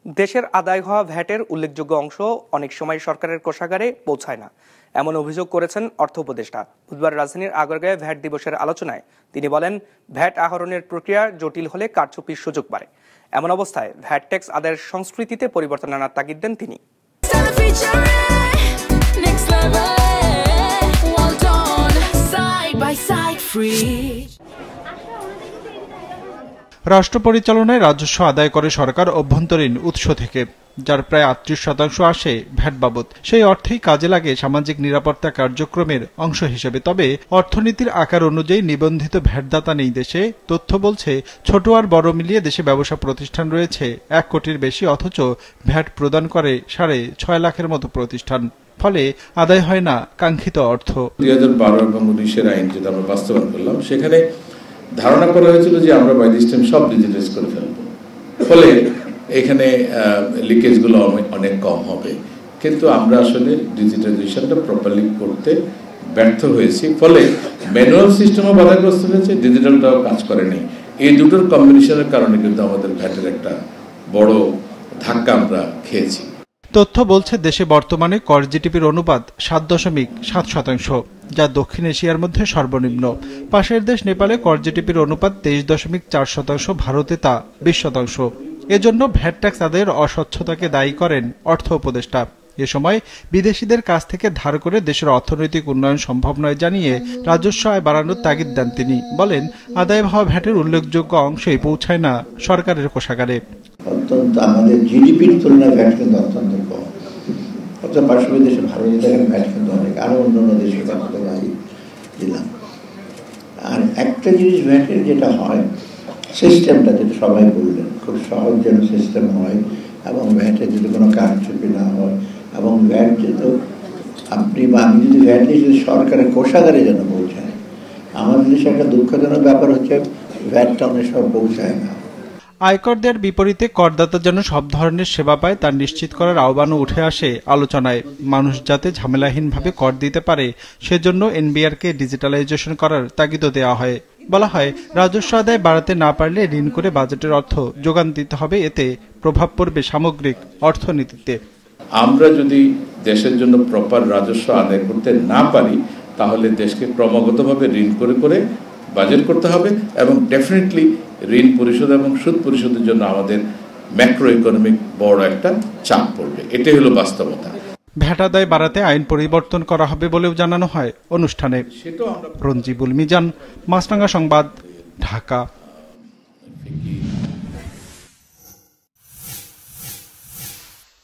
দেশের আদায় হওয়া ভ্যাটের উল্লেখযোগ্য অংশ অনেক সময় সরকারের কোষাগারে পৌঁছায় না, এমন অভিযোগ করেছেন অর্থ উপদেষ্টা। বুধবার রাজধানীর আগারগাঁয়ে ভ্যাট দিবসের আলোচনায় তিনি বলেন, ভ্যাট আহরণের প্রক্রিয়া জটিল হলে কারচুপির সুযোগ বাড়ে। এমন অবস্থায় ভ্যাট ট্যাক্স আদায়ের সংস্কৃতিতে পরিবর্তন আনার তাগিদ দেন তিনি। রাষ্ট্র পরিচালনায় রাজস্ব আদায় করে সরকার অভ্যন্তরীণ উৎস থেকে, যার প্রায় ৩৮% আসে ভ্যাট বাবদ। সেই অর্থেই কাজে লাগে সামাজিক নিরাপত্তা কার্যক্রমের অংশ হিসেবে। তবে অর্থনীতির আকার অনুযায়ী নিবন্ধিত ভ্যাটদাতা নেই দেশে। তথ্য বলছে, ছোট আর বড় মিলিয়ে দেশে ব্যবসা প্রতিষ্ঠান রয়েছে ১ কোটির বেশি, অথচ ভ্যাট প্রদান করে ৬.৫ লাখের মতো প্রতিষ্ঠান। ফলে আদায় হয় না কাঙ্ক্ষিত অর্থ। ২০১২ এবং ১৯-এর আইন যেটা আমরা বাস্তবায়ন করলাম, সেখানে ধারণা করা হয়েছিল যে আমরা বাই দিস টাইম সব ডিজিটাইজ করে ফেলবো, ফলে এখানে লিকেজগুলো অনেক কম হবে। কিন্তু আমরা আসলে ডিজিটাইজেশনটা প্রপারলি করতে ব্যর্থ হয়েছি, ফলে ম্যানুয়াল সিস্টেমও বাধাগ্রস্ত হয়েছে, ডিজিটালটাও কাজ করেনি। এই দুটোর কম্বিনেশনের কারণে কিন্তু আমাদের ভ্যাটের একটা বড় ধাক্কা আমরা খেয়েছি। তথ্য বলছে, দেশে বর্তমানে কর জিডিপির অনুপাত ৭.৭%, যা দক্ষিণ এশিয়ার মধ্যে সর্বনিম্ন। পাশের দেশ নেপালে কর জিডিপির অনুপাত ২৩.৪%, ভারতে তা ২০%। এজন্য ভ্যাট ট্যাক্স আদায়ের অস্বচ্ছতাকে দায়ী করেন অর্থ উপদেষ্টা। এ সময় বিদেশিদের কাছ থেকে ধার করে দেশের অর্থনৈতিক উন্নয়ন সম্ভব নয় জানিয়ে রাজস্ব আয় বাড়ানোর তাগিদ দেন তিনি। বলেন, আদায় হওয়া ভ্যাটের উল্লেখযোগ্য অংশই পৌঁছায় না সরকারের কোষাগারে। অত্যন্ত আমাদের জিডিপির তুলনায় ভ্যাট কিন্তু অত্যন্ত কম। অথচ পার্শ্ববর্তী দেশে ভারত দেখেন ভ্যাট কিন্তু অনেক, আরো অন্যান্য দেশের কথা তো দিলাম। আর একটা জিনিস ভ্যাটের যেটা হয়, সিস্টেমটা যেটা সবাই বললেন, খুব সহজ যেন সিস্টেম হয় এবং ভ্যাটে যদি কোনো কারচুপি না হয়, এবং ভ্যাট যেহেতু আপনি বা আমি যদি ভ্যাট দিয়ে যদি সরকারের কোষাগারে যেন পৌঁছায়। আমাদের দেশে একটা দুঃখজনক ব্যাপার হচ্ছে, ভ্যাটটা অনেক সময় পৌঁছায় না। আয়কর দেওয়ার বিপরীতে করদাতা যেন সব ধরনের সেবা পায় তা নিশ্চিত করার আহ্বানও উঠে আসে আলোচনায়। মানুষ যাতে ঝামেলাহীনভাবে কর দিতে পারে, সেজন্য এনবিআরকে ডিজিটালাইজেশন করার তাগিদও দেওয়া হয়। বলা হয়, রাজস্ব আদায় বাড়াতে না পারলে ঋণ করে বাজেটের অর্থ যোগান দিতে হবে, এতে প্রভাব পড়বে সামগ্রিক অর্থনীতিতে। আমরা যদি দেশের জন্য প্রপার রাজস্ব আদায় করতে না পারি, তাহলে দেশকে ক্রমাগতভাবে ঋণ করে করে বাজেট করতে হবে, এবং ডেফিনেটলি ঋণ পরিশোধ এবং সুদ পরিশোধের জন্য আমাদের ম্যাক্রো ইকোনমিক বড় একটা চাপ পড়বে। এটাই হলো বাস্তবতা। ভ্যাট আদায় বাড়াতে আইন পরিবর্তন করা হবে বলেও জানানো হয় অনুষ্ঠানে। রঞ্জিবুল মিজান, মাছরাঙা সংবাদ, ঢাকা।